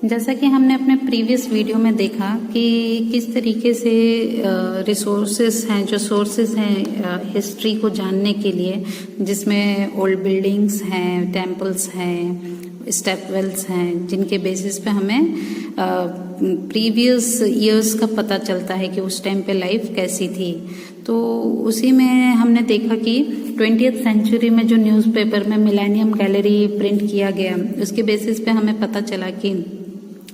जैसा कि हमने अपने प्रीवियस वीडियो में देखा कि किस तरीके से रिसोर्सेस हैं, जो सोर्सेस हैं हिस्ट्री को जानने के लिए, जिसमें ओल्ड बिल्डिंग्स हैं, टेम्पल्स हैं, स्टेपवेल्स हैं, जिनके बेसिस पे हमें प्रीवियस ईयर्स का पता चलता है कि उस टाइम पे लाइफ कैसी थी। तो उसी में हमने देखा कि 20th सेंचुरी में जो न्यूज़पेपर में मिलेनियम गैलरी प्रिंट किया गया, उसके बेसिस पे हमें पता चला कि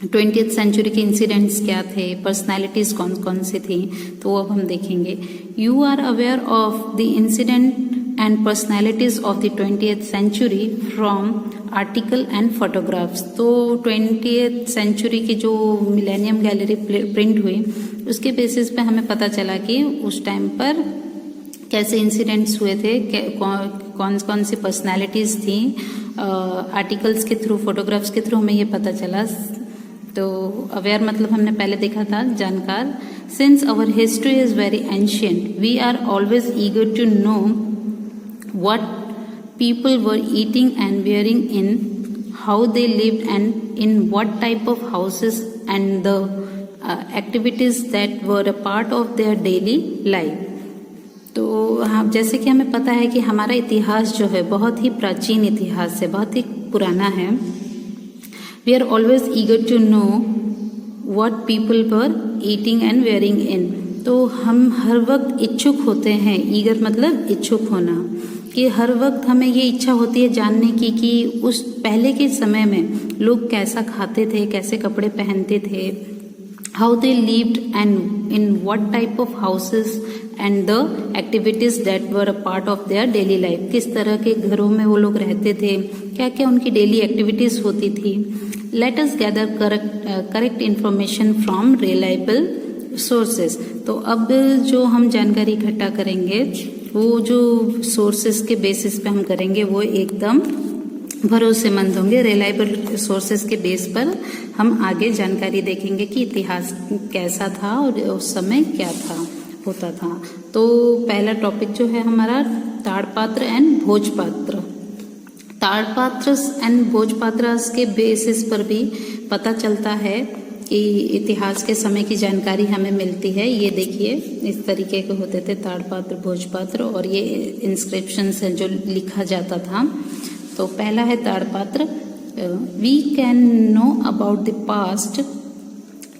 20th सेंचुरी के इंसिडेंट्स क्या थे, पर्सनालिटीज कौन कौन सी थी। तो वो अब हम देखेंगे। You are aware of the incident and personalities of the 20th century from article and photographs. तो 20th सेंचुरी की जो मिलेनियम गैलरी प्रिंट हुई, उसके बेसिस पे हमें पता चला कि उस टाइम पर कैसे इंसिडेंट्स हुए थे, कौन कौन सी पर्सनालिटीज थी। आर्टिकल्स के थ्रू, फोटोग्राफ्स के थ्रू हमें ये पता चला। तो अवेयर मतलब हमने पहले देखा था जानकार। Since our history is very ancient we are always eager to know what people were eating and wearing in, how they lived and in what type of houses and the activities that were a part of their daily life. तो हाँ, जैसे कि हमें पता है कि हमारा इतिहास जो है बहुत ही प्राचीन इतिहास है, बहुत ही पुराना है। We are always eager to know what people were eating and wearing in. तो हम हर वक्त इच्छुक होते हैं, ईगर मतलब इच्छुक होना, कि हर वक्त हमें ये इच्छा होती है जानने की कि उस पहले के समय में लोग कैसा खाते थे, कैसे कपड़े पहनते थे, how they lived and in what type of houses and the activities that were a part of their daily life. किस तरह के घरों में वो लोग रहते थे, क्या क्या उनकी डेली एक्टिविटीज होती थी। Let us gather correct information from reliable sources. तो अब जो हम जानकारी इकट्ठा करेंगे, वो जो सोर्सेस के बेसिस पे हम करेंगे, वो एकदम भरोसेमंद होंगे। रिलायबल सोर्सेस के बेस पर हम आगे जानकारी देखेंगे कि इतिहास कैसा था और उस समय क्या था होता था। तो पहला टॉपिक जो है हमारा ताड़पात्र एंड भोजपात्र। ताड़पात्र एंड भोजपात्र के बेसिस पर भी पता चलता है कि इतिहास के समय की जानकारी हमें मिलती है। ये देखिए, इस तरीके के होते थे ताड़पात्र, भोजपात्र, और ये इंस्क्रिप्शंस हैं जो लिखा जाता था। तो पहला है ताड़पात्र। We can know about the past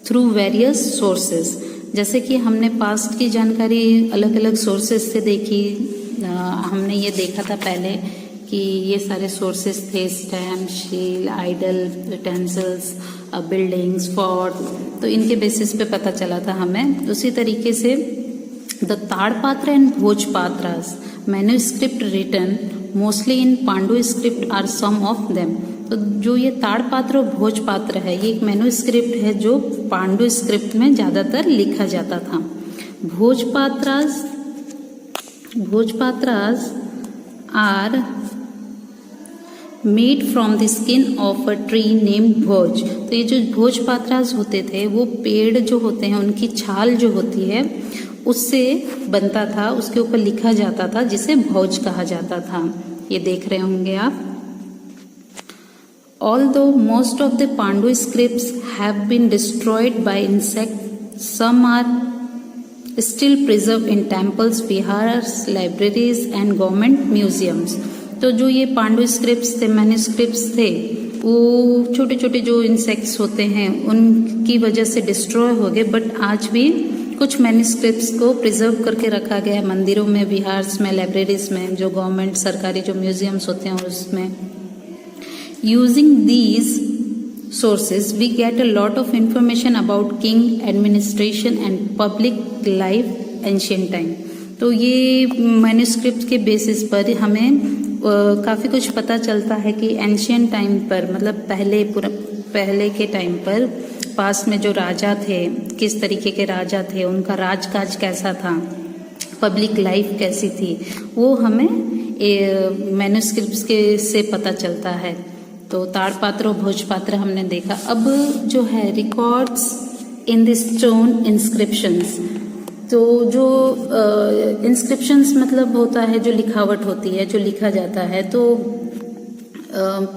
through various sources. जैसे कि हमने पास्ट की जानकारी अलग अलग सोर्सेस से देखी। हमने ये देखा था पहले कि ये सारे सोर्सेस थे, स्टैम्प, शील, आइडल, यूटेंसिल्स, बिल्डिंग्स, फोर्ट। तो इनके बेसिस पे पता चला था हमें। उसी तरीके से the tadpatra and bhojpatras manuscript written mostly in Pandu script are some of them. तो जो ये ताड़पात्र और भोजपात्र है, ये एक मैन्युस्क्रिप्ट है जो पांडु स्क्रिप्ट में ज्यादातर लिखा जाता था। Bhojpatras are made from the skin of a tree named bhoj. तो ये जो भोजपात्रास होते थे, वो पेड़ जो होते हैं उनकी छाल जो होती है उससे बनता था, उसके ऊपर लिखा जाता था, जिसे भोज कहा जाता था। ये देख रहे होंगे आप। Although most of the Pandu scripts have been destroyed by insects, some are still preserved in temples, vihars, libraries and government museums. तो जो ये पांडु स्क्रिप्ट्स थे, मैन्युस्क्रिप्ट्स थे, वो छोटे छोटे जो इंसेक्ट्स होते हैं उनकी वजह से डिस्ट्रॉय हो गए, बट आज भी कुछ मैन्युस्क्रिप्ट्स को प्रिजर्व करके रखा गया है मंदिरों में, विहार्स में, लाइब्रेरीज में, जो गवर्नमेंट सरकारी जो म्यूजियम्स होते हैं उसमें। Using these sources, we get a lot of information about king, administration and public life ancient time. तो ये मैन्युस्क्रिप्ट के बेसिस पर हमें काफ़ी कुछ पता चलता है कि एंशियंट टाइम पर, मतलब पहले के टाइम पर, पास्ट में जो राजा थे, किस तरीके के राजा थे, उनका राजकाज कैसा था, पब्लिक लाइफ कैसी थी, वो हमें मैन्युस्क्रिप्ट्स के से पता चलता है। तो ताड़पात्र और भोजपात्र हमने देखा। अब जो है records in the stone inscriptions. तो जो इंस्क्रिप्शंस मतलब होता है जो लिखावट होती है, जो लिखा जाता है, तो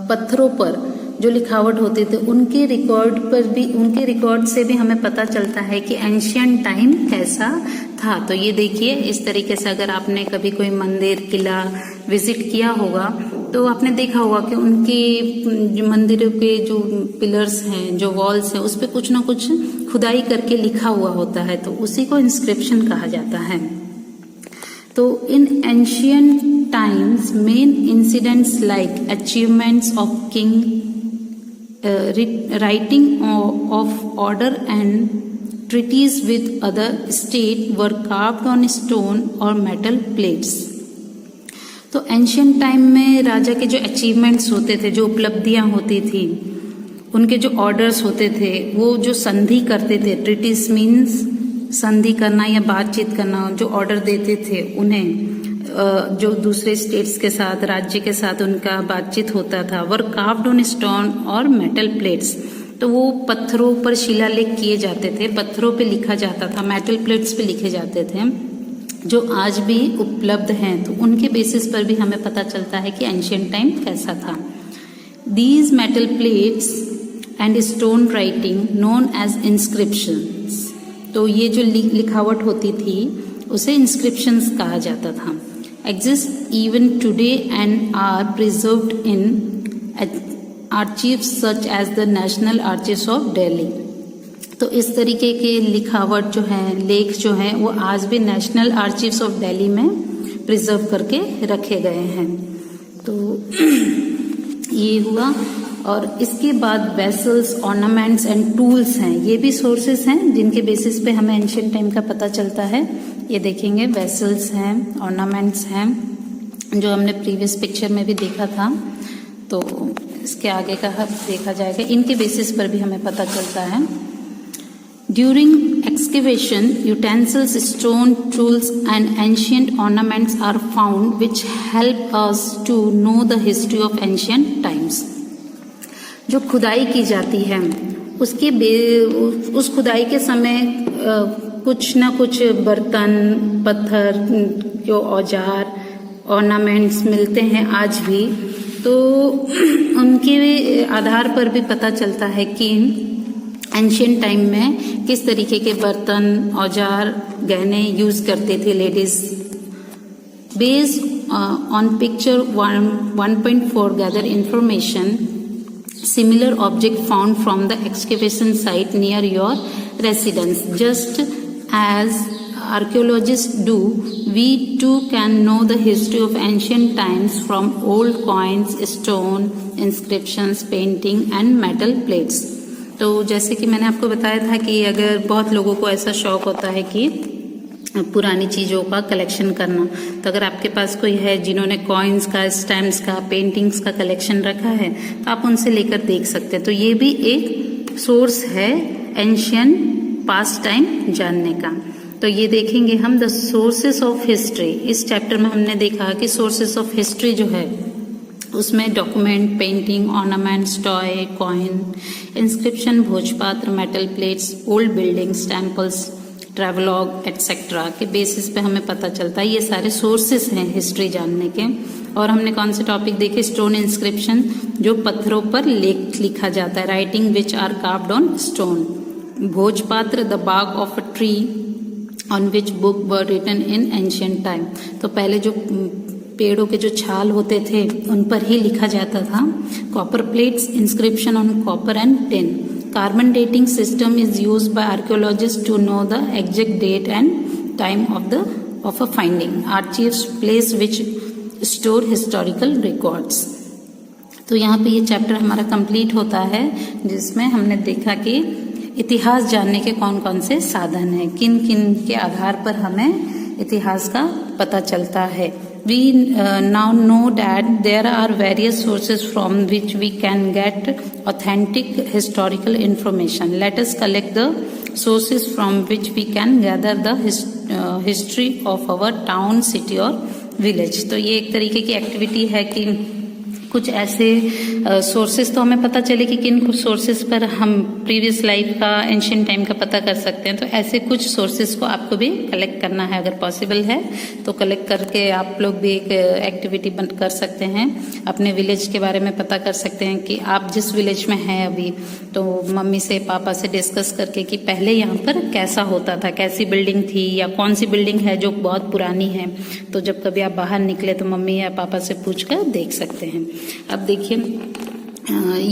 पत्थरों पर जो लिखावट होती थी उनके रिकॉर्ड से भी हमें पता चलता है कि एंशियंट टाइम कैसा था। तो ये देखिए, इस तरीके से अगर आपने कभी कोई मंदिर किला विजिट किया होगा तो आपने देखा होगा कि उनके जो मंदिरों के जो पिलर्स हैं, जो वॉल्स हैं, उस पे कुछ ना कुछ खुदाई करके लिखा हुआ होता है, तो उसी को इंस्क्रिप्शन कहा जाता है। तो in ancient times main incidents like achievements of king, writing of order and treaties with other state were carved on stone or metal plates। तो एंशियंट टाइम में राजा के जो अचीवमेंट्स होते थे, जो उपलब्धियां होती थी, उनके जो ऑर्डर्स होते थे, वो जो संधि करते थे, ट्रीटीज मीन्स संधि करना या बातचीत करना, जो ऑर्डर देते थे उन्हें, जो दूसरे स्टेट्स के साथ, राज्य के साथ उनका बातचीत होता था, वर कार्व्ड ऑन स्टोन और मेटल प्लेट्स। तो वो पत्थरों पर शिलालेख किए जाते थे, पत्थरों पे लिखा जाता था, मेटल प्लेट्स पे लिखे जाते थे, जो आज भी उपलब्ध हैं। तो उनके बेसिस पर भी हमें पता चलता है कि एंशियंट टाइम कैसा था। These metal plates and stone writing known as inscriptions. तो ये जो लिखावट होती थी उसे इंस्क्रिप्शंस कहा जाता था। Exist even today and are preserved in archives such as the National Archives of Delhi. तो इस तरीके के लिखावट जो है, लेख जो हैं, वो आज भी नेशनल आर्चीव्स ऑफ दिल्ली में प्रिजर्व करके रखे गए हैं। तो ये हुआ। और इसके बाद वेसल्स, ऑर्नामेंट्स एंड टूल्स हैं, ये भी सोर्सेस हैं जिनके बेसिस पे हमें एंशियंट टाइम का पता चलता है। ये देखेंगे, वेसल्स हैं, ऑर्नामेंट्स हैं, जो हमने प्रीवियस पिक्चर में भी देखा था। तो इसके आगे का देखा जाएगा, इनके बेसिस पर भी हमें पता चलता है। During excavation utensils, stone, tools and ancient ornaments are found which help us to know the history of ancient times. जो खुदाई की जाती है उस खुदाई के समय कुछ ना कुछ बर्तन, पत्थर, जो औजार, ऑर्नामेंट्स मिलते हैं आज भी। तो उनके आधार पर भी पता चलता है कि एंशियंट टाइम में किस तरीके के बर्तन, औजार, गहने यूज करते थे ladies. Based on picture 1.4 gather information similar object found from the excavation site near your residence. Just as archaeologists do, we too can know the history of ancient times from old coins, stone, inscriptions, painting and metal plates. तो जैसे कि मैंने आपको बताया था कि अगर बहुत लोगों को ऐसा शौक होता है कि पुरानी चीज़ों का कलेक्शन करना, तो अगर आपके पास कोई है जिन्होंने कॉइन्स का, स्टैम्प्स का, पेंटिंग्स का कलेक्शन रखा है, तो आप उनसे लेकर देख सकते हैं। तो ये भी एक सोर्स है एंशियंट पास्ट टाइम जानने का। तो ये देखेंगे हम द सोर्सेस ऑफ हिस्ट्री। इस चैप्टर में हमने देखा कि सोर्सेस ऑफ हिस्ट्री जो है उसमें document, painting, ornaments, toy, coin, inscription, भोजपात्र, metal plates, old buildings, temples, travelogue etcetera के बेसिस पे हमें पता चलता है। ये सारे सोर्सेस हैं हिस्ट्री जानने के। और हमने कौन से टॉपिक देखे? स्टोन इंस्क्रिप्शन, जो पत्थरों पर लेख लिखा जाता है, writing which are carved on stone. Bhojpatra, the bark of a tree on which book were written in ancient time. तो पहले जो पेड़ों के जो छाल होते थे उन पर ही लिखा जाता था। Copper plates, inscription on copper and tin. Carbon dating system is used by archaeologists to know the exact date and time of a finding. Archives, place which store historical records. तो यहाँ पे ये चैप्टर हमारा complete होता है, जिसमें हमने देखा कि इतिहास जानने के कौन कौन से साधन हैं, किन किन के आधार पर हमें इतिहास का पता चलता है। We now know that there are various sources from which we can get authentic historical information. Let us collect the sources from which we can gather the history of our town, city और village. तो ये एक तरीके की activity है कि कुछ ऐसे सोर्सेस तो हमें पता चले कि किन कुछ सोर्सेस पर हम प्रीवियस लाइफ का, एंशिएंट टाइम का पता कर सकते हैं। तो ऐसे कुछ सोर्सेस को आपको भी कलेक्ट करना है, अगर पॉसिबल है तो कलेक्ट करके आप लोग भी एक एक्टिविटी कर सकते हैं। अपने विलेज के बारे में पता कर सकते हैं कि आप जिस विलेज में हैं अभी, तो मम्मी से पापा से डिस्कस करके कि पहले यहाँ पर कैसा होता था, कैसी बिल्डिंग थी या कौन सी बिल्डिंग है जो बहुत पुरानी है। तो जब कभी आप बाहर निकले तो मम्मी या पापा से पूछ कर देख सकते हैं। अब देखिए,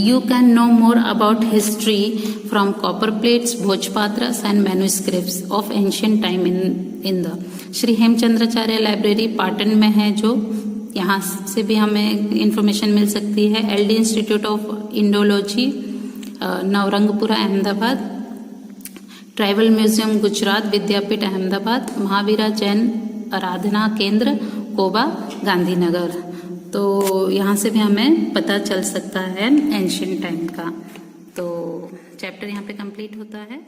you can know more about history from copper plates, भोजपात्रास and manuscripts of ancient time in the Shri Hemchandracharya library Patan में है, जो यहाँ से भी हमें इंफॉर्मेशन मिल सकती है। LD Institute of Indology Navrangpura Ahmedabad, tribal museum Gujarat Vidyapith Ahmedabad, Mahavira Jain Aradhana Kendra Koba Gandhinagar. तो यहाँ से भी हमें पता चल सकता है एंशिएंट टाइम का। तो चैप्टर यहाँ पे कंप्लीट होता है।